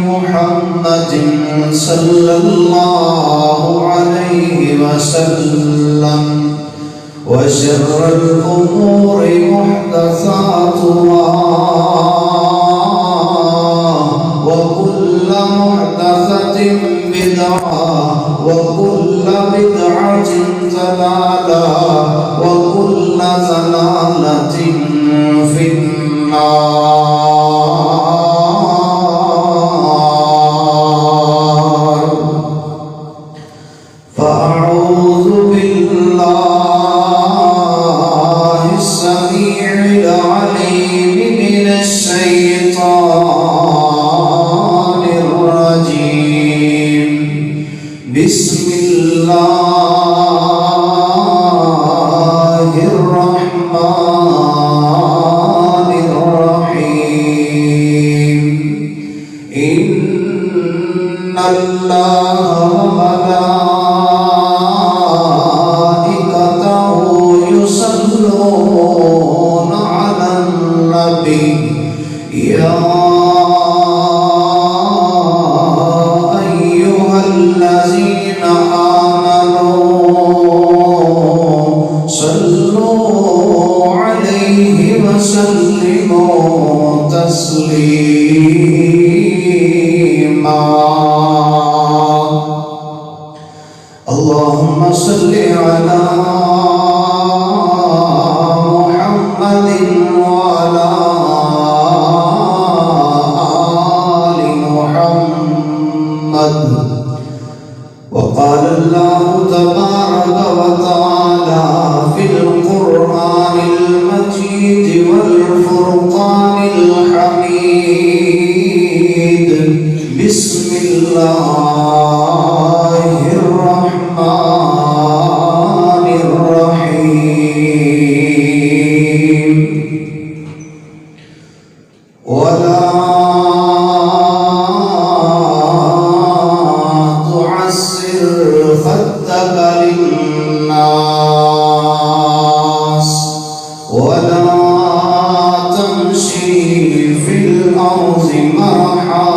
محمد صلی اللہ علیہ وسلم وشر الأمور محدثاتها وكل محدثة بدعة وكل بدعة ضلالة وكل ضلالة في النار. فأعوذ بالله السميع العليم من الشيطان الرجيم. بسم الله الرحمن الرحيم. إن الله وملائكته يصلون على النبي يا أيها الذين آمنوا صلوا عليه وسلموا تسليما. اللهم صل على محمد وعلى آل محمد. وقال الله تبارك وتعالى في القرآن المجيد والفرقان الحميد. بسم الله الرحمن الرحيم. ولا تعسر خدك للناس ولا تمشي في الأرض مرحا.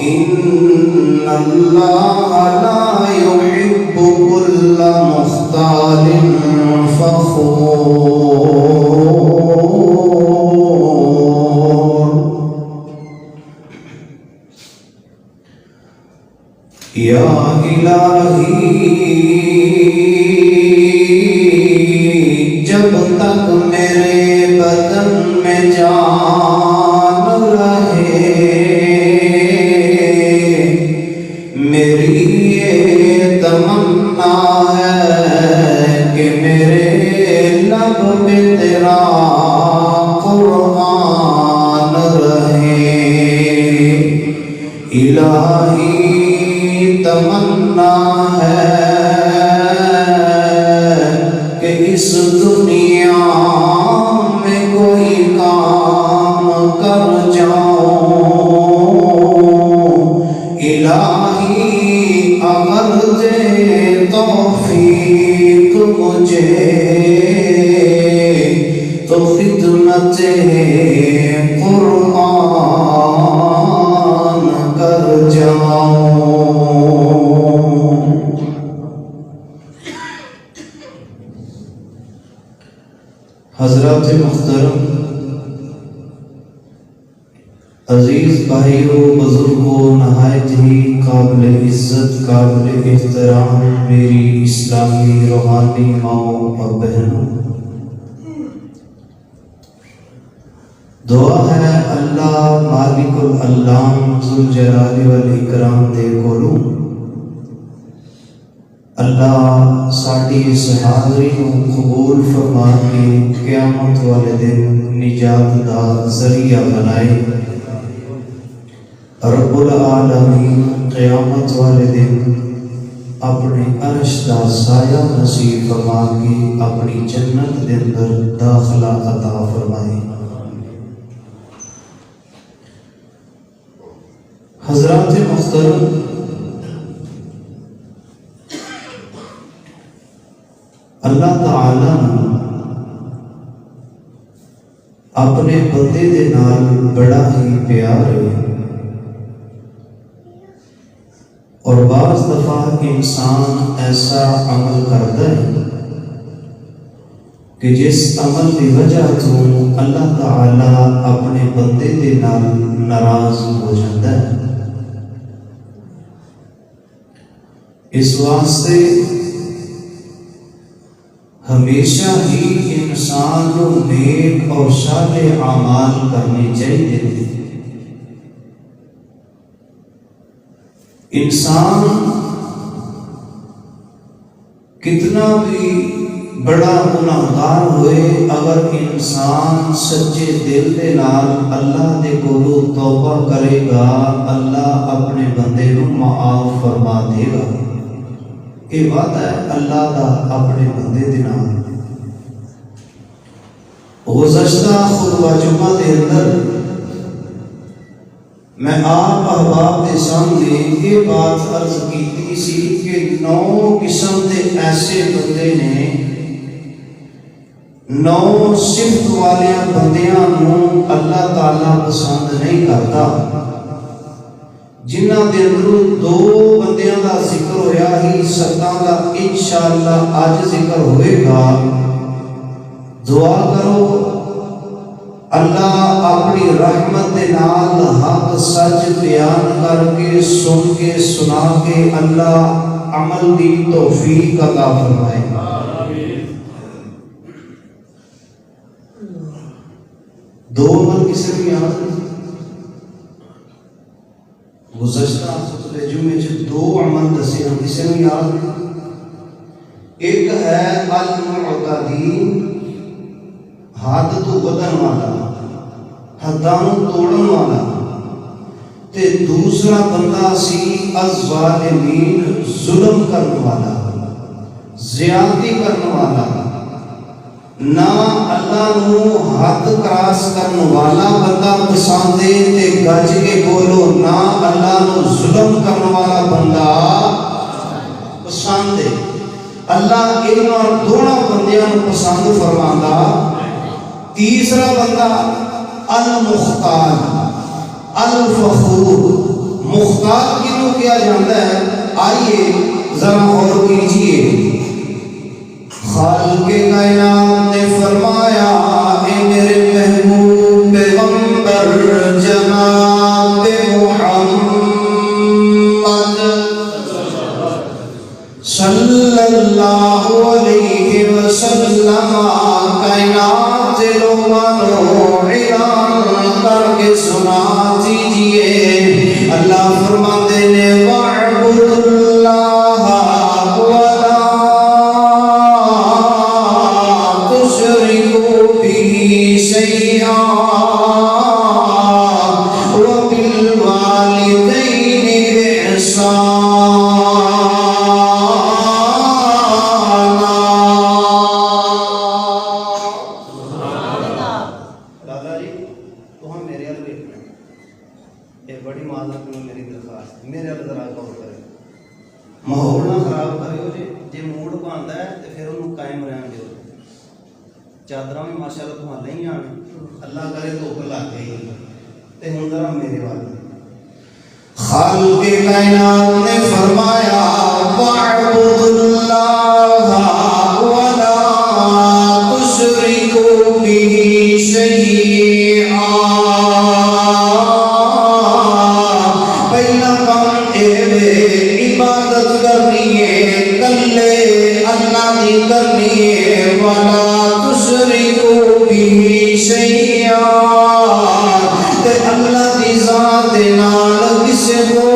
إن الله لا يحب كل مختال فخور. یا الہی جب تک میرے بدن میں جان رہے میری یہ تمنا ہے کہ میرے لب میں تیرا قرآن رہے. الہی تمنا ہے کہ اس دنیا میں کوئی کام کر جاؤں. الہی اگر دے توفیق مجھے تو خدمت قرآن کر جاؤں. حضرات محترم، عزیز بھائیوں، بزرگوں، نہایت ہی قابل عزت، قابل احترام میری اسلامی روحانی ماؤں اور بہنوں، دعا ہے اللہ مالک العلام ذوالجلال والاکرام دے کولوں اللہ ساڈی اس حاضری نوں قبول فرما کے قیامت والے دن نجات دا ذریعہ بنائے. رب العالمین قیامت والے دن اپنے عرش دا سایہ نصیب فرما کے اپنی جنت دے اندر داخلہ عطا فرمائے. حضرات محترم، اللہ تعالیٰ اپنے بندے دے نال بڑا ہی پیار ہے، اور بعض دفعہ انسان ایسا عمل کرتا ہے کہ جس عمل کی وجہ تو اللہ تعالی اپنے بندے دے نال ناراض ہو جاتا ہے۔ اس واسطے ہمیشہ ہی انسان کو نیک اور صالح اعمال کرنے چاہیے۔ انسان کتنا بھی بڑا گناہگار ہوئے، اگر انسان سچے دل دے نال اللہ دے کولوں توبہ کرے گا، اللہ اپنے بندے نو معاف فرما دے گا۔ یہ وعدہ ہے اللہ دا اپنے بندے دے نال۔ گزشتہ خطبہ جمعہ دے اندر میں آپ احباب کے سامنے یہ بات عرض کی سی کہ 9 قسم کے ایسے بندے نے، 9 صفت والے بندیاں نوں اللہ تعالیٰ پسند نہیں کرتا، جنہ دے اندروں 2 بندیاں دا ذکر ہویا ہی، 7 دا انشاءاللہ آج ذکر ہوئے گا۔ دعا کرو اللہ اپنی رحمت دے نال حق سچ بیان کر کے، سن کے، سنا کے اللہ عمل دی توفیق عطا فرمائے۔ دو عمل کسے بھی یاد گزشتہ خطبہ جمعے سے 2 عمل دسے ہم کسے بھی یاد۔ ایک ہے المعتدین، حد تو بدن والا، حداں توڑن والا، تے دوسرا بندہ سی الظالمین، ظلم کرنے والا، زیادتی کرنے والا، نہ اللہ نو حد کراس کرنے والا بندہ پسند ہے تے گج کے بولو، نہ اللہ نو ظلم کرنے والا بندہ پسند ہے۔ اللہ انہاں دونوں بندیاں نو پسند فرماندا۔ تیسرا بندہ المختار، الفخور۔ مختار کیوں کیا جاتا ہے؟ آئیے ذرا غور کیجئے۔ خالق کائنات نے فرمایا، اے میرے محبوب پیغمبر جناب محمد صلی اللہ علیہ وسلم، کائنات سے لوگوں اعلان کر کے سنا دیجئے۔ اللہ فرماتے ہیں وَاعْبُدُوا اللَّهَ وَلَا تُشْرِكُوا بِهِ شَيْئًا وَبِالْوَالِدَيْنِ إِحْسَانًا۔ بڑی معذرت میں میری درخواست، میرے ذرا غور کرے، ماحول نہ خراب کرے جی، جی موڈ بنتا ہے تو پھر انہوں قائم رہن دو۔ چادر بھی ماشاء اللہ تمہیں نہیں آنے، اللہ کرے تو اوپر لگ گئی تے ہوں ذرا میرے والے۔ خالق کائنات نے فرمایا وَاعْبُدُوا اللَّهَ وَلَا تُشْرِكُوا بِهِ شَيْئًا۔ عبادت کرنی ہے کلے اللہ کی کرنی ہے، وَلَا تُشْرِكُوا بِهِ شَيْئًا، تے اللہ کی ذات نال کسے کو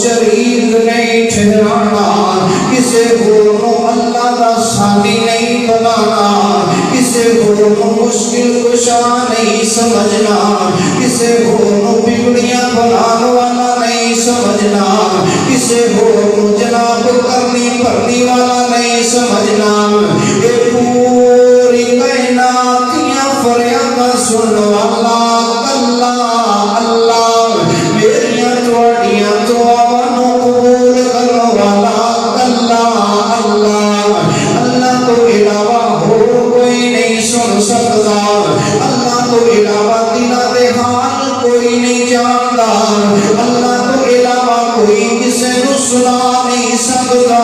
شریک نہیں ٹھہرانا، کسے کو اللہ کا ساتھی نہیں بنانا، کسے کو مشکل کشا نہیں سمجھنا، کسے کو بگڑیاں بنانے والا نہیں سمجھنا، کسے کو جناب کرنی پڑھنی والا نہیں سمجھنا۔ یہ پوری کائناتیاں فریاداں سن والا اللہ اللہ، میریاں تواڈیاں دعاواں نوں قبول کرن والا اللہ اللہ۔ اللہ تو علاوہ ہو کوئی نہیں سن سکتا، اللہ تو علاوہ دلوں دے حال کوئی نہیں جانتا، اللہ تو علاوہ کوئی کسے نو سنا نہیں سکتا،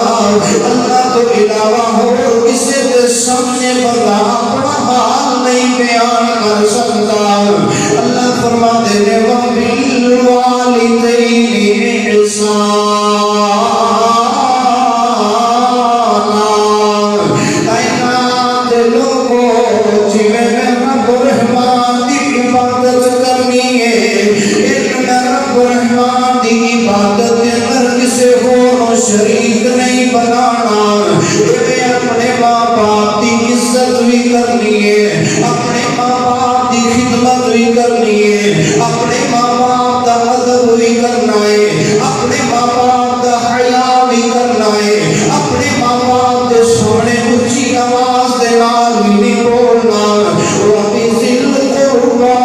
اللہ تو علاوہ ہور کسے دے سامنے بندہ اپنا حال نہیں بیان کر سکتا۔ اللہ فرماتے ہیں وَبِالْوَالِدَيْنِ إِحْسَانًا، کائنات لوگوں جویں میں رب رحمان دی عبادت کرنی ہے، ایک میں رب رحمان دی عبادت کے اندر کسے ہور شریک نہیں بنانا، میں اپنے ماں باپ دی عزت بھی کرنی ہے، اپنے ماں باپ دی خدمت بھی کرنی ہے، اپنے ماں باپ دا ادب بھی کرنا ہے، اپنے ماں باپ دا حیا بھی کرنا ہے، اپنے ماں باپ دے سامنے اونچی آواز دے نال بھی نہیں بولنا۔ وَبِذِلْ قُرْبَىٰ،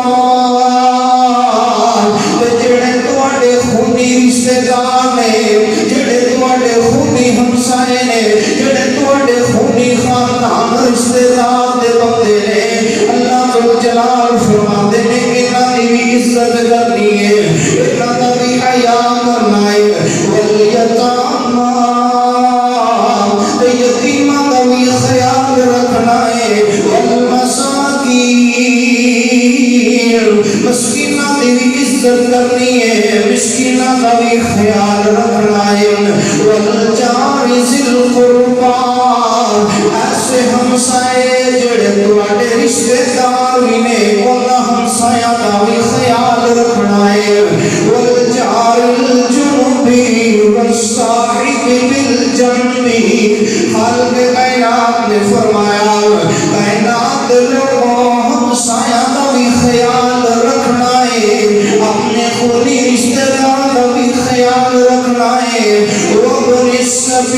جڑے تواڈے خونی رشتے دار نے، جڑے تواڈے خونی ہمسائے نے، جڑے تواڈے خونی خاندان رشتے دار دے بندے نے، اللہ ذوالجلال فرماتے ہیں انہاں دی بھی عزت کرنی ہے، انہاں دا بھی حیا کرنا ہے۔ والیتاما، یتیماں دا بھی خیال رکھنا ہے۔ والمساکین، مسکیناں دی بھی عزت کرنی ہے، مسکیناں دا بھی خیال رکھنا ہے۔ والجار ذی القربیٰ، ایسے ہمسائے جڑے تواڈے رشتے دار بھی نے، انہاں ہمسایاں دا بھی خیال رکھنا ہے۔ والجار الجنبی والصاحب بالجنب، خالق کائنات نے فرمایا کائنات لوگوں ہمسایاں دا بھی خیال رکھنا ہے، اپنے خونی رشتے دار دا بھی خیال رکھنا ہے۔ وابن السبیل،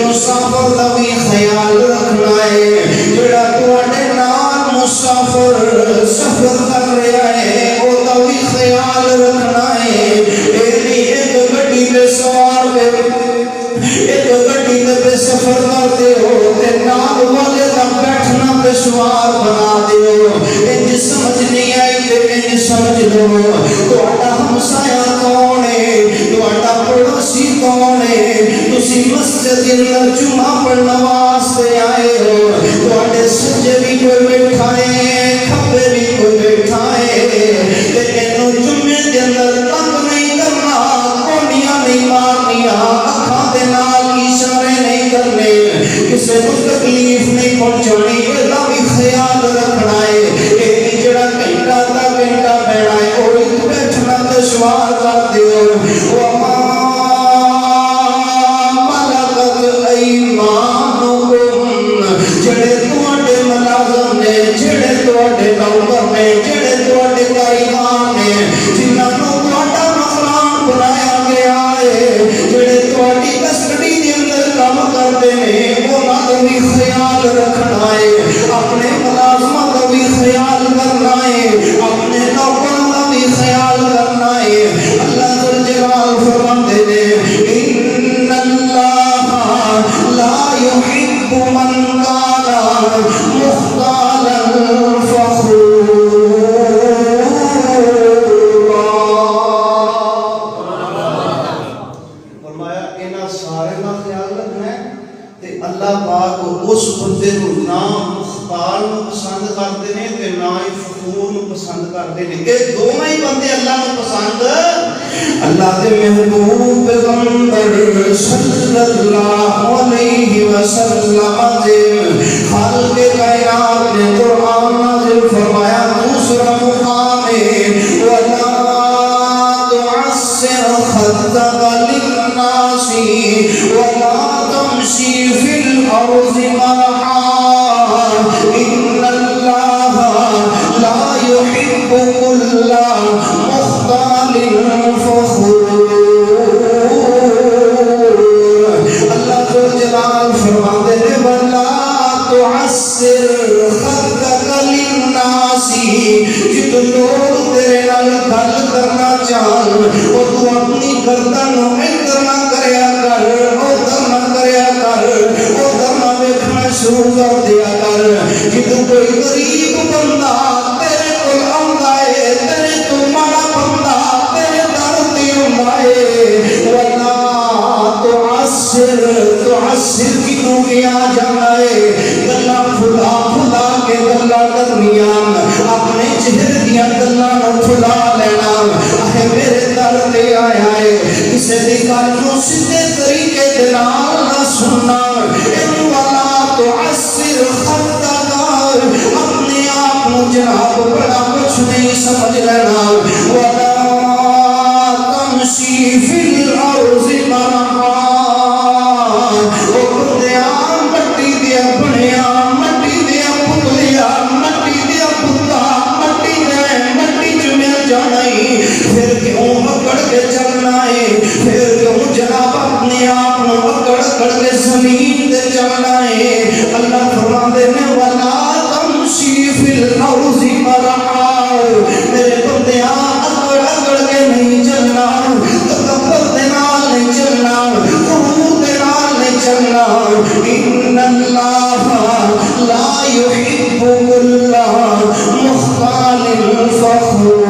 مسافر دا بھی خیال رکھنا ہے، جڑا تواڈے نال مسافر سفر کر رہا ہے او دا بھی خیال رکھنا ہے۔ ایک گڈی تے سوار تے ایک گڈی تے سفر کرتے ہو تے نال والے دا بیٹھنا تے سوار بنا دیو، انج سمجھ نہیں آئی تے انج سمجھ لو تواڈا ہمسایہ کون ہے، تواڈا پڑوسی کون ہے، تسی مسجد اندر جمعہ پڑھن واسطے آئے ہو، تواڈے سجے بھی کوئی بیٹھا ہے، کھبے بھی کوئی بیٹھا ہے، تے اینو جمعے دے اندر تنگ نہیں کرنا، کونیاں نہیں مارنیاں، اکھاں دے نال اشارے نہیں کرنے، کسے کو تکلیف نہیں پہنچانی، ایدا بھی خیال رکھنا ہے۔ ایک جڑا گھنٹہ دا گھنٹہ بیٹھا ہے اور بیٹھنا دشوار کر دیو۔ وما ملکت ایمانکم، جڑے تواڈے ملازم نے، جڑے تواڈے نوکر نے، جڑے تواڈے کاریگر نے، جنہاں نوں تواڈا نوکران بنایا گیا ہے، جڑے تواڈی کسٹڈی دے اندر کام کردے نے، انہاں دا بھی خیال رکھنا ہے، اپنے ملازماں دا بھی خیال کرنا ہے، اپنے نوکراں دا بھی خیال کرنا ہے۔ اللہ ذوالجلال فرماتے ہیں ان اللہ لا يحب من كان مختالا فخورا۔ فرمایا انہاں سارے دا خیال رکھنا ہے تے اللہ پاک اس بندے نو نہ مختار نو پسند کرتے ہیں تے نہ ہی فخور نو پسند کرتے ہیں، کہ دونوں ہی بندے اللہ نو پسند۔ اللہ دے محبوب پیغمبر صلی اللہ علیہ وسلم دے خالق کائنات نے قرآن نازل فرمایا، دوسرا مقام ہے وَلَا تُعَسِّرْ خَدَّكَ لِلنَّاسِ وَلَا تَمْشِي فِي الْأَرْضِ مَرَحًا إِنَّ اللَّهَ لَا يُحِبُّ كُلَّ مُخْتَالٍ فَخُورٍ۔ اللہ ذوالجلال فرماتے ہیں وَلَا تُعَسِّرْ خَدَّكَ لِلنَّاسِ، جت لوگ تیرے نال گل کرنا چاہن وہ تو اپنی گردن ادھر نہ کریا کر، ادھر نہ کریا کر، ادھر نہ ویکھنا شروع کر دیا کر جدوں کوئی غریب بندہ تیرے کول آندا ہے تیرے تو ماڑا بندہ تیرے در تے آندا ہے ولا تعسر کینوں کیا جانا ہے گلاں پھلا پھلا کے گلاں کرنیاں اپنے چہرے دیاں گلاں نوں پھلا لینا اے میرے در تے آیا ہے کسے دی گل نوں سیدھے طریقے دے نال نہ سننا ولا تعسر خدک اپنے آپ نوں جناب بڑا کچھ نہیں سمجھ لینا ولا تمشی فی الارض مرحا مٹی دیا بنیا مٹی دیا پتلیا مٹی دیا پتا مٹی دے مٹی چمیا جانا ہی پھر کیوں اکڑ کے چلنا ہے پھر کیوں جناب اپنے آپ اکڑ اکڑ کے زمین دے چلنا ہے اللہ فرماندے نے ولا تمشی فی الارض مرحا میرے بندیاں اکڑ اکڑ کے نہیں چلنا تکبر دے نال نہیں چلنا غرور دے نال نہیں چلنا ان اللہ لا يحب كل مختال فخور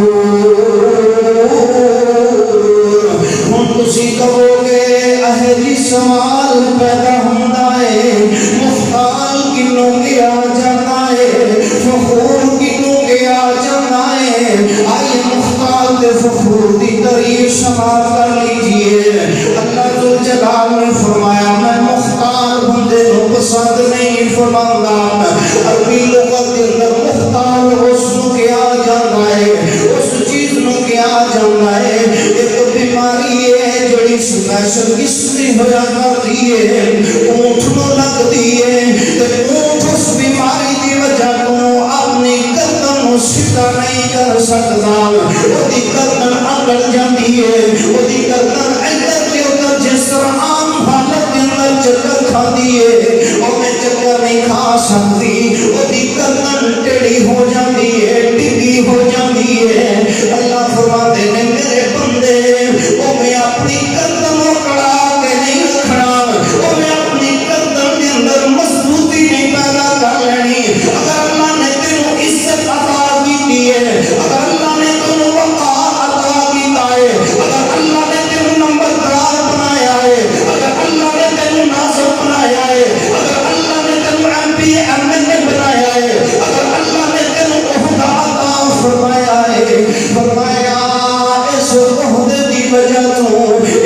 ہن تسی کہو گے اہلی سوال پیدا ہوندا ہے مختال کنوں کیا جاتا ہے فخور کنوں کیا جاتا ہے آئیے مختال دے فخور دی تعریف سماعت کر لیجئے اللہ ذوالجلال نے فرمایا میں مختال بندے نو پسند نہیں فرماؤں عربی لغت کے اندر مختال اس نو کیا جانا ہے اس چیز نو کیا جانا ہے ایک بیماری ہے جڑی سپیشل کسری ہویا کرتی ہے اونٹ نو لگ دیئے تے اونٹ اس بیماری دی وجہ تو اپنی گردن نو سیدھا نہیں کر سکتا وہ دی گردن اکڑ جاتی ہے وہ دی گردن ادھر کے ادھر جس طرح عام حالت کے اندر چکر کھاتی ہے اور میں چکر نہیں کھا سکتی وہ دی گردن ٹیڑھی ہو جاتی ہے ڈگی ہو جاتی ہے اللہ فرماتے ہیں میرے بندے وہ میں اپنی گردن اکڑا کے نہیں رکھنا وہ میں اپنی گردن کے اندر مضبوطی نہیں پیدا کر لینی اگر اللہ نے تینوں عزت عطا کی ہے اگر اللہ نے تینوں وقار عطا کیتا ہے اگر اللہ نے تینوں نمبردار بنایا ہے اگر اللہ نے تینوں ناصر بنایا ہے اگر اللہ نے تینوں MBA بنایا ہے اگر اللہ نے تینوں عہدہ عطا فرمایا ہے فرمایا اس عہدے دی وجہ تو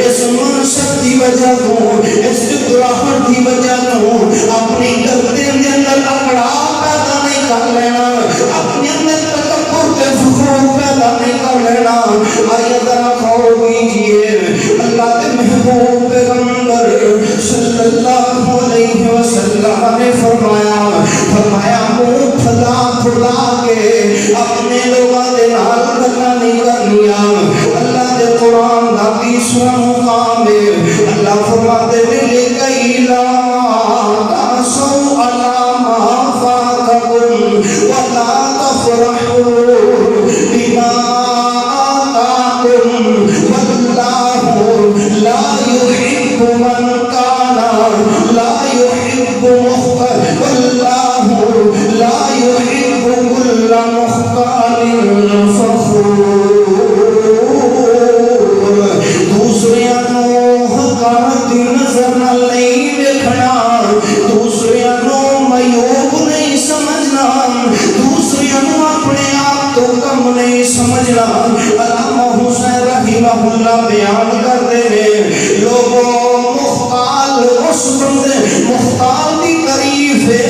اس منصب دی وجہ تو اس گراہٹ دی وجہ تو اپنی گردن کے اندر اکڑا پیدا نہیں کر لینا اپنے اندر تکبر تے فخر پیدا نہیں کر لینا آئیے ذرا غور کیجئے اللہ کے محبوب پیغمبر صلی اللہ علیہ وسلم نے فرمایا منہ پھلا پھلا کے اپنے لوگوں کے نال گلاں نہیں کرنیاں اللہ دے قرآن دا 30واں مقام ہے اللہ فرماتے ہیں لکئی لا تأسوا علی ما فاتکم ولا تفرحوا بما آتاکم واللہ لا يحب من كان لا يحب مختال واللہ لا يحب كل مختال فخور دوسریاں نو حقارت دی نظر نہ نہیں دیکھنا دوسریاں نو معیوب نہیں سمجھنا دوسریاں نو اپنے آپ تو کم نہیں سمجھنا علامہ حسین رحمہ اللہ بیان کرتے ہیں لوگوں مختال اس بندے مختال دی تعریف ہے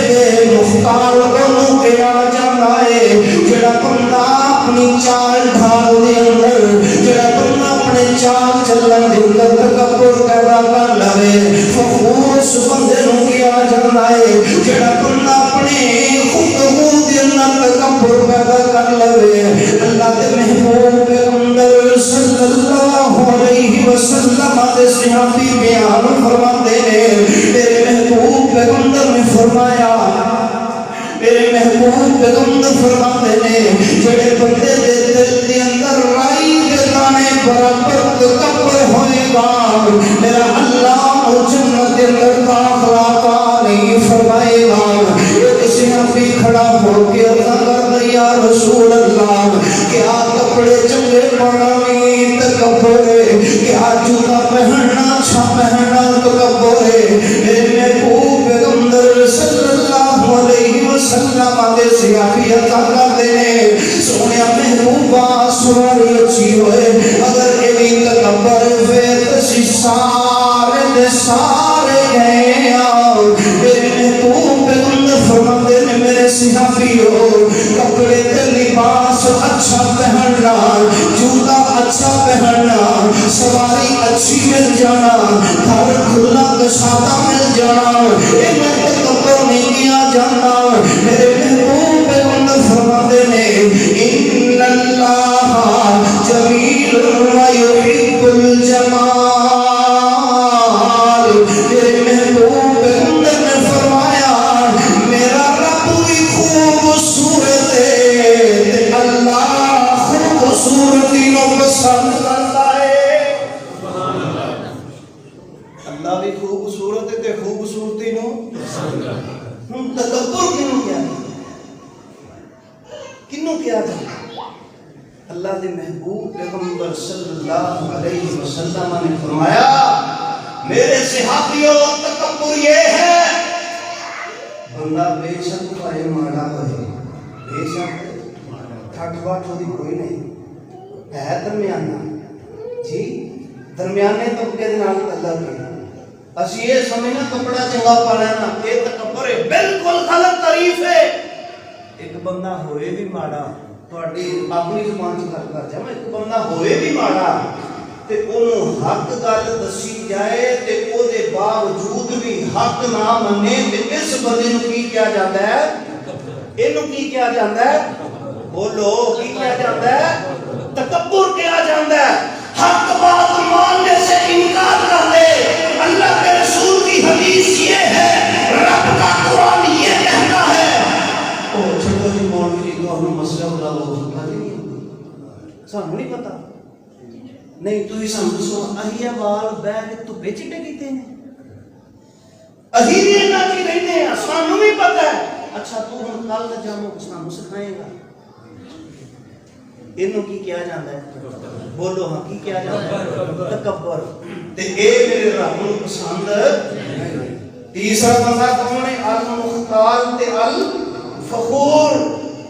مختال انہوں کیا جانا ہے جڑا بندہ اپنی چال ڈھال دے اندر جڑا بندہ اپنے چال چلن دے اندر تکبر پیدا کر لے فخور اس بندے نوں کیا جانا ہے جڑا بندہ اپنے خودگو دے اندر تکبر پیدا کر لے اللہ دے محبوب پیغمبر صلی اللہ علیہ وسلم دے صحابی بیان فرماتے ہیں میرے محبوب پیغمبر نے فرمایا میرے محبوب پیغمبر فرماتے ہیں جڑے بندے دے دل دے اندر رائی دے دانے برابر تکبر ہوئے گا میرا اللہ اور جنت دے اندر داخلہ نہیں فرماتا فرمائے گا ایک صحابی کھڑا ہو کے عرض کر یا رسول اللہ کیا کپڑے چنگے پڑھانی تکبر ہے کیا جوتا پہننا اچھا پہننا تکبر ہے میرے محبوب پیغمبر صلی اللہ علیہ وسلم دے صحابی عطا کر دینے سونیا محبوبہ سواری اچھی ہوئے اگر ایوی تکبر پھر تسی سارے دے سارے گئے آؤ میرے محبوب پیغمبر فرماتے نے میرے صحابیوں کپڑے تے لباس اچھا پہننا جوتا اچھا پہننا سواری اچھی مل جانا گھر کھلا گشادہ مل جانا یہ میں تکبر نہیں کیا جانا میرے محبوب پیغمبر فرماتے نے ان اللہ جمیل و یحب الجمال میرے محبوب پیغمبر نے فرمایا میرا رب بھی خوبصورت ہے اللہ خوبصورتی نو پسند کرتا ہے اللہ بھی خوبصورت ہے تے خوبصورتی نو پسند کرتا ہے تکبر کنوں کیا جاتا اللہ دے محبوب پیغمبر صلی اللہ علیہ وسلم نے فرمایا میرے صحابیوں تکبر یہ ہے بندہ بے شک پائے ماڑا ہوئے بے شک ٹھٹ بٹ ہوتی کوئی نہیں ہے درمیانہ جی درمیانے طبقے دے نال اللہ کے اسی یہ سمجھنا کپڑا چنگا پا لینا یہ تکبر ہے بالکل غلط تعریف ہے ایک بندہ ہوئے بھی ماڑا تہاڈی اپنی زبان چ گل کر جاواں ایک بندہ ہوئے بھی ماڑا تے اونوں حق گل دسی جائے تے او دے باوجود بھی حق نہ منے تے اس بندے نوں کی کیا جاندا ہے اینوں کی کیا جاندا ہے بولو کی کیا جاندا ہے تکبر کیا جاندا ہے حق بات ماننے سے انکار کر دے اللہ کے رسول کی حدیث یہ ہے رب کا قرآن یہ کہتا ہے او چھوٹو جی مولوی جی تو ہم مسئلہ بلا لو سکتا نہیں سانوں نہیں پتا نہیں تو ہی سانوں دسو اہیا وال بہ کے تو بیچٹے کیتے ہیں اہی بھی نہ کی رہتے ہیں سانوں بھی پتا ہے اچھا تو ہن کل جامو سانوں سکھائے گا انہوں کی کیا جاندا ہے بولو ہاں کی کیا جاندا ہے تکبر تے اے میرے رب نوں پسند تیسرا بندہ کون ہے المختال تے الفخور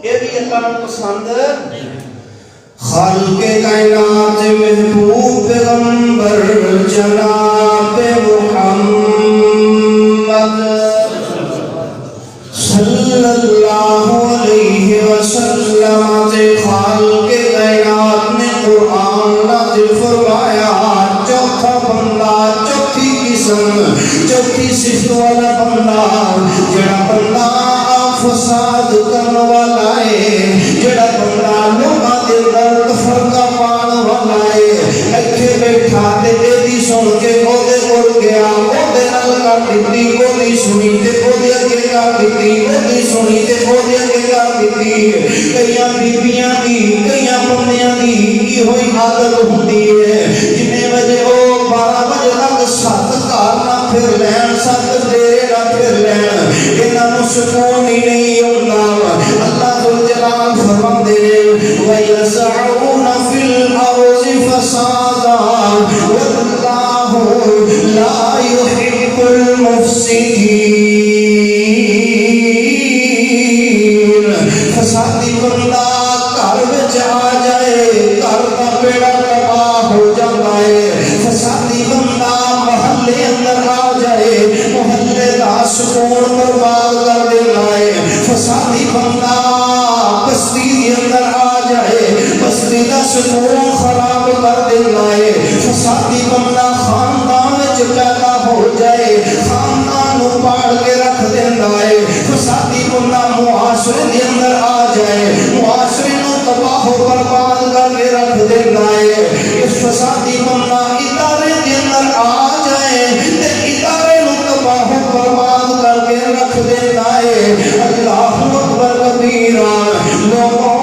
اے بھی اللہ نوں پسند خالق کائنات محبوب پیغمبر جناب محمد صلی اللہ علیہ وسلم تے خالق کائنات نے قرآن نازل فرمایا چوتھا بندہ چوتھی قسم چوتھی صفت والا بندہ جڑا بندہ فساد کرنے والا ہے جڑا بندہ لوگاں دے اندر تفرقہ پانے والا ہے ایتھے بیٹھا تے ایدی سن کے او دے اڑ گیا او دے نال کر دتی او دی سنی تے او دے اگے کر دتی او دی سنی تے او دے اگے کر دتی کئیاں بیبییاں دی کئیاں بندیاں دی کی ہوئی عادت ہوندی ہے جنے وجہ او 12 بجے تک سات گھر نہ پھر لین سات ڈیرے نہ پھر لین انہاں نوں سکون ہی نہیں ہوندا اللہ ذوالجلال فرماندے وَيَسْعَوْنَ فِي الْأَرْضِ فَسَادًا وَاللَّهُ لَا يُحِبُّ الْمُفْسِدِينَ فسادی بندہ گھر وچ آ جائے گھر دا بیڑا تباہ ہو جاتا ہے فسادی بندہ محلے اندر آ جائے محلے دا سکون برباد کر دیتا ہے فسادی بندہ بستی کے اندر آ جائے بستی دا سکون خراب کر دیتا ہے فسادی بندہ خاندان وچ پیدا ہو جائے خاندان نوں پاڑ کے رکھ دیتا ہے فسادی بندہ معاشرے دے اندر آ جائے معاشرے نوں تباہ و برباد کر کے رکھ دیتا ہے اس فسادی بندہ ادارے دے اندر آ جائے تے ادارے نوں تباہ و برباد کر کے رکھ دیتا ہے اللہ اکبر کبیرہ لوگوں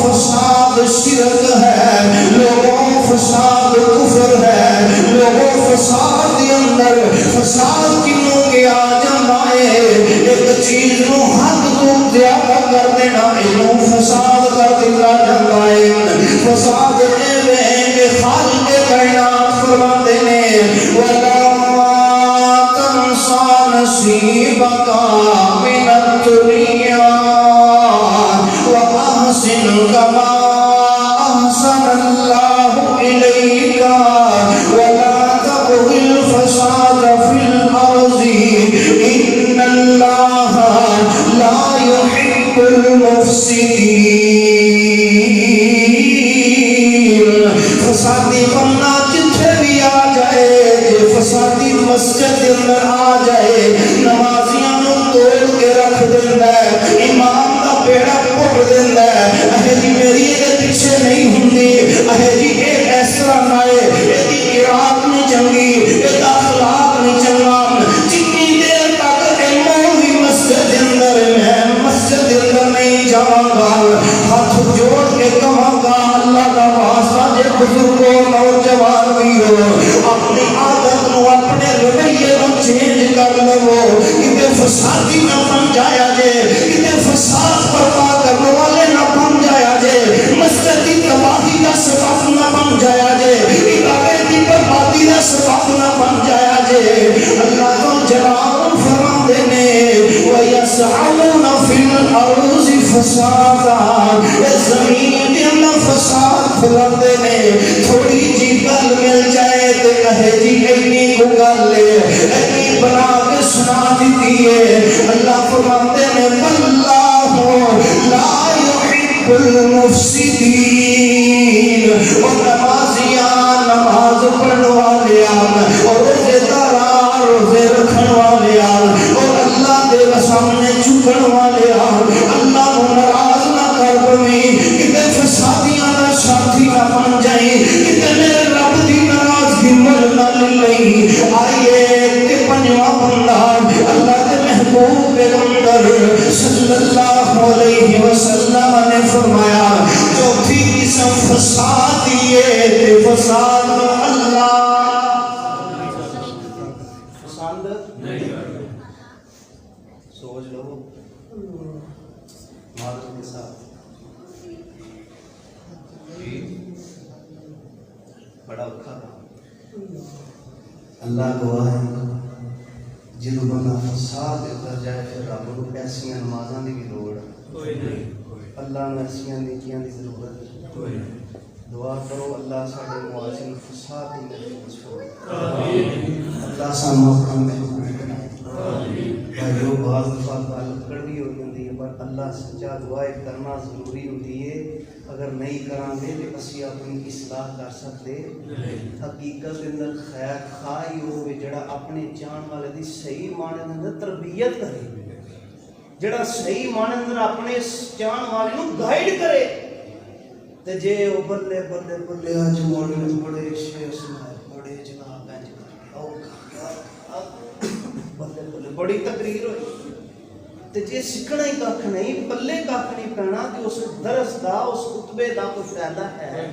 فساد شرک ہے لوگوں فساد کفر ہے لوگوں فساد کے اندر فساد کنوں کے آ جانا ہے ایک چیز نو حد تو زیادہ کر دینا انہوں فساد کر دیتا جاتا ہے فساد ایویں کہ خالق کائنات فرماتے ہیں وَلَا تَنْسَى نَصِيبَكَ مِنَ الدُّنْيَا وَأَحْسِنْ كَمَا أَحْسَنَ اللَّهُ إِلَيْكَ وَلَا تَبْغِ الْفَسَادَ فِي الْأَرْضِ إِنَّ اللَّهَ لَا يُحِبُّ الْمُفْسِدِينَ فسادی بننا جتھے بھی آ جائے فسادی مسجد اندر آ جائے نمازیاں نو توڑ کے رکھ دیندا ہے امام دا بیڑا پھٹ دیندا ہے اے جی میری دے پیچھے نہیں ہوندی اے جی اے اس طرح نہ اے دی قرات نہیں چنگی اے دا اخلاق نہیں چنگا جتنی دیر تک امام مسجد اندر میں مسجد اندر نہیں جاواں گا ہاتھ جوڑ کے کہاں گا اللہ دا واسطہ جے بزرگو نوجوان بھی ہو اپنی عادت نو اپنے رویے نو چینج کر لو کتے فسادی نہ بن جایا جے کتے فساد برپا کرنے والے نہ بن جایا جے مسجد کی تباہی کا سبب نہ بن جایا جے ادارے کی بربادی کا سبب نہ بن جایا جے اللہ کو جلال فرماتے نے وَيَسْعَلُونَ فِي الْأَرْضِ فَسَادًا زمین کے اندر فساد پھیلاتے نے تھوڑی جی گل مل جائے تو کہے جی اینی کو گل لے اینی بنا کے سنا دیتی ہے اللہ فرماتے ہیں واللہ لا يحب المفسدین اور نمازیان نماز پڑھنے والے اور روزے داران روزے رکھنے والے اور اللہ دے سامنے جھکن والے اللہ کو ناراض نہ کر پوی کتے فسادیاں دا ساتھی نہ بن جائیں کتے میرے رب دی ناراضگی مل نہ لئی آئیے کہ پنجواں بندہ اللہ کے محبوب پیغمبر صلی اللہ علیہ وسلم نے فرمایا چوتھی قسم فساد یہ فساد اللہ پسند نہیں سوچ لو معلوم کے ساتھ بڑا اوکھا تھا اللہ گواہ ہے جنہوں بندہ فساد دیتا جائے پھر رب کو ایسیاں نمازاں دی بھی لوڑ اللہ نے ایسیاں نیکیاں دی ضرورت دعا کرو اللہ ساڈے معاشرے فساد دی محفوظ فرمائے اللہ سانو اپنا محبوب بنائے جو بعض دفعہ گل کڑوی ہو جاتی ہے پر اللہ سچا دعائیں کرنا ضروری ہوتی ہے اگر نہیں کران گے تو اسی اپنی اصلاح کر سکتے حقیقت اندر خیر خواہی ہوئے جڑا اپنے جان والے دی صحیح معنی اندر تربیت کرے جڑا صحیح معنی اندر اپنے جان والے نو گائیڈ کرے تے جے او بلے بلے بلے اج موڑے بڑے شیر سنائے بڑے جناب انج او بلے بلے بڑی تقریر ہوئی تے جے سکھنا ہی کھ نہیں پلے کھ نہیں پینا تے اس درس دا اس خطبے دا کوئی فائدہ ہے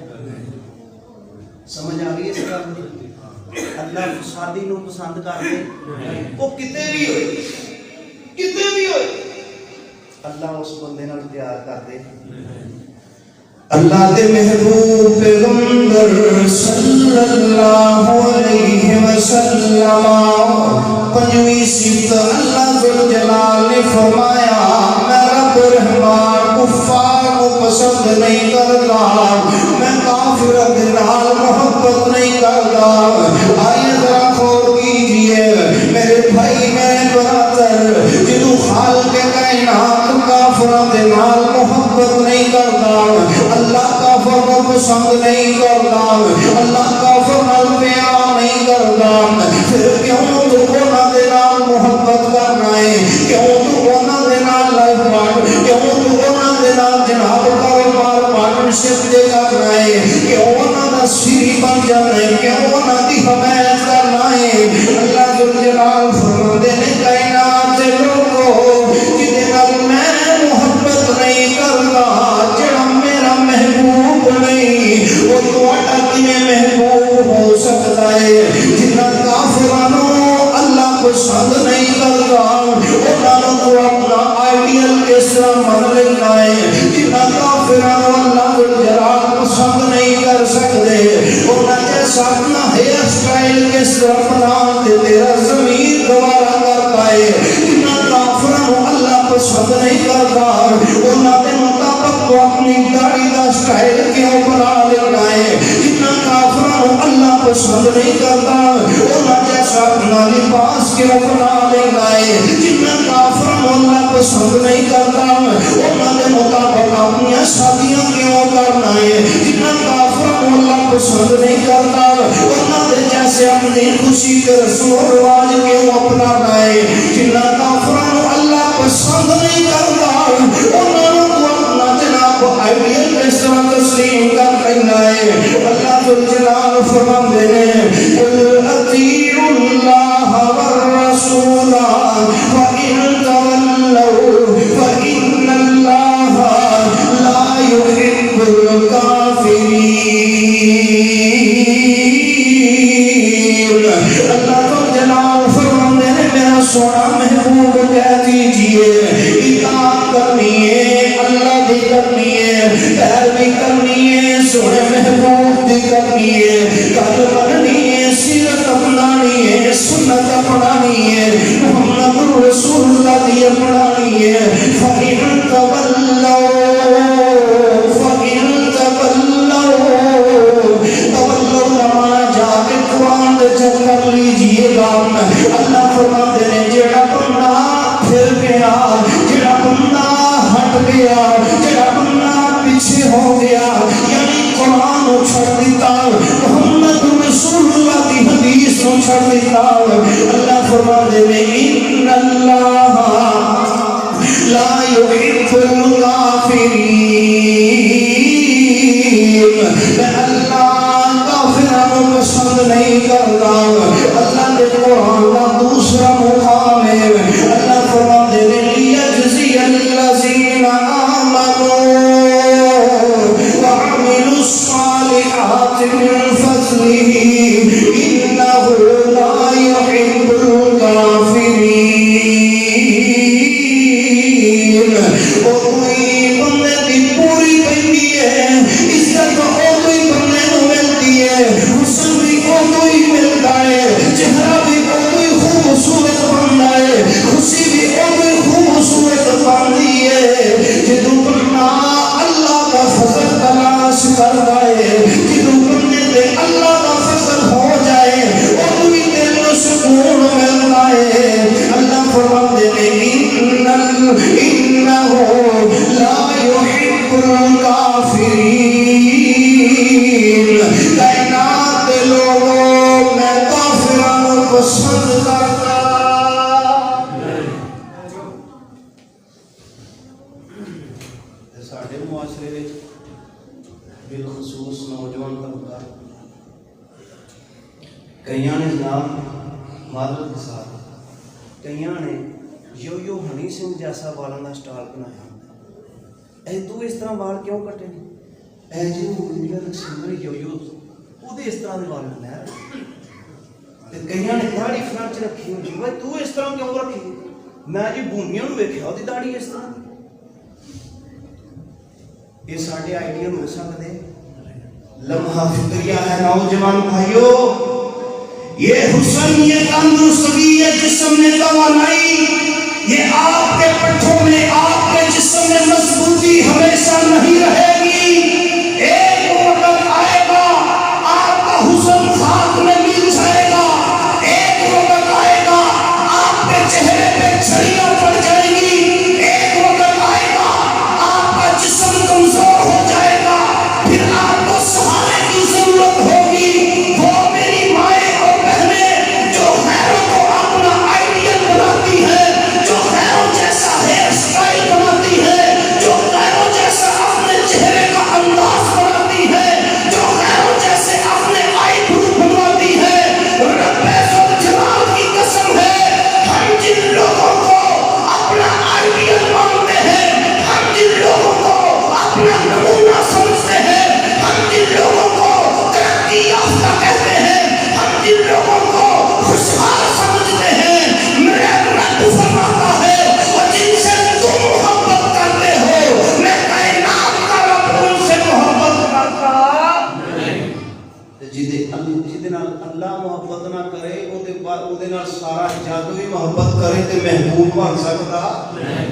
سمجھ آ گئی اس گل اللہ فسادی نو پسند کرتے وہ کتے بھی ہوئے اللہ اس بندے نال پیار کرتے اللہ دے محبوب پیغمبر صلی اللہ علیہ وسلم پنجویں صفت اللہ ذوالجلال نے فرمایا میں رب رحمان کفار کو پسند نہیں کرتا میں کافر کے نال محبت نہیں کرتا آئیے ذرا غور کیجئے میرے بھائی میرے برادر جدو خالق کائنات کافر کے نال محبت نہیں کرتا اللہ کافر کو پسند نہیں کرتا اللہ کافر نال پیار نہیں کرتا پھر کیوں تو انہاں دے نال محبت کرنا ہے کیوں تو انہاں دے نال لائف پارٹ کیوں تو انہاں دے نال جناب کاروبار پارٹنرشپ دے کرنا ہے کیوں انہاں دا سری بن جانا ہے کیوں انہاں دی حمایت کرنا ہے اللہ ذوالجلال فرماتے ہیں کائنات دے لوگو جدے نال میں محبت نہیں کرتا جڑا میرا محبوب نہیں وہ تواڈا کیویں محبوب ہو سکتا ہے جنہاں کافرانوں اللہ پسند نہیں کرتا انہاں نوں آئیڈیل کس طرح من لینا ہے جنہاں کافران اللہ جلال پسند نہیں کر سکتے انہاں جیسا اپنا ہیئر سٹائل کس طرح بنا دے تیرا ضمیر گوارا کرتا ہے جنہاں کافران اللہ پسند نہیں کرتا انہاں دے مطابق تو اپنی داڑھی دا سٹائل کیوں بنا لینا ہے جنہاں کافران اللہ پسند نہیں کرتا انہاں جیسا اپنا لباس کیوں بنا لینا ہے جنہاں کافران اللہ پسند نہیں کرتا انہاں دے مطابق اپنی شادیاں کیوں کرنا ہے جنہاں کافران اللہ پسند نہیں کرتا انہاں دے جیسے اپنی خوشی کے رسم و رواج کیوں اپنانا ہے جنہاں کافران اللہ پسند نہیں کرتا انہوں کو اپنا جناب آئیڈیل اس طرح تسلیم کر لینا ہے اللہ جلال فرماندے نے قل اطیعوا اللہ والرسول وَإِن تَوَلَّوْا فَإِنَّ اللَّهَ لَا يُحِبُّ الْكَافِرِينَ اللہ جلال فرماندے نے میرا سونا محبوب کہہ دیجئے اطاعت کرنی ہے اللہ دی کرنی ہے پیروی کرنی ہے سونے محبوب دی کرنی ہے کل بننی ہے سیرت اپنانی ہے سنت اپنانی ہے محمد رسول اللہ دی اپنانی ہے فَإِن تَوَلَّوْا لَمَا جَاءَ قرآن چیک کر لیجئے گا اللہ فرماتے ہیں جڑا بندہ پھر گیا جڑا بندہ ہٹ گیا جڑا بندہ پیچھے ہو گیا یعنی قرآن کو چھڑ دیتا محمد رسول اللہ کی حدیث کو چھڑ دیتا اللہ فرماتے ہیں ان اللہ لا يحب الكافرین اللہ کافروں پسند نہیں کرتا اللہ کے قرآن کا دوسرا مقام ہے اللہ فرماتے ہیں لیجزی الذین آمنوا وعملوا الصالحات من فضلہ انہ لا يحب الکافرین اور کوئی بندے کی پوری بندی ہے عزت اور کوئی بندے کو ملتی ہے حسن بھی کوئی ملتا ہے چہرہ بھی کوئی خوبصورت بنتا ہے خوشی بھی کوئی خوبصورت بنتی ہے جدو بندہ اللہ کا فضل تلاش کرتا ہے جدو بندے پہ اللہ کا فضل ہو جائے اور بھی دل کو سکون ملتا ہے اللہ فرماتے ہیں انہ لا يحب الکافرین کائنات کے لوگوں میں کافروں کو پسند کرتا ساڈے معاشرے وچ بالخصوص نوجوان طبقہ کئیاں نے جناب معذرت کے ساتھ کئیاں نے یو یو ہنی سنگھ جیسا بالوں کا سٹائل بنایا اے تو اس طرح بال کیوں کٹے اے جی میرا سنگر یو یو وہ اس طرح کے بال بنایا کئیاں نے داڑھی فرنٹ رکھی ہوئی بھائی تو اس طرح کیوں رکھی میں جی بونیاں نوں ویکھیا وہ داڑھی اس طرح یہ ساڈے آئیڈیا مل سکتے لمحہ فکریہ ہے نوجوان بھائیو یہ حسن یہ تندرستگی یہ جسم میں توانائی یہ آپ کے پٹھوں میں آپ کے جسم میں مضبوطی ہمیشہ نہیں رہے گی ایک وقت آئے گا آپ کا حسن خاک میں مل جائے گا ایک وقت آئے گا آپ کے چہرے پہ چھڑیاں پڑ جائیں گی ایک وقت آئے گا آپ کا جسم کمزور ہو جائے گا پھر آپ کو سہارے کی ضرورت ہوگی وہ میری مائیں اور بہنیں جو غیروں کو اپنا آئیڈیل بناتی ہے جو غیروں جیسا ہیئر سٹائل بناتی ہے جو غیروں جیسا اپنے چہرے کا انداز بناتی ہے جو غیروں جیسے اپنے آئی برو بناتی ہے رب جلال کی قسم ہے ہم جن لوگوں کو اپنا آئیڈیل مانتے ہیں ہم جن لوگوں کو اپنا نمونہ سمجھتے ہیں ہم جن لوگوں کو ترقی یافتہ کہتے ہیں ہم جن لوگوں کو خوشحال سمجھتے ہیں میرا رب فرماتا ہے اور جن سے تم ਨਾਲ ਵੀ ਮੁਹੱਬਤ ਕਰੇ ਤੇ ਮਹਿਬੂਬ ਬਣ ਸਕਦਾ ਨਹੀਂ।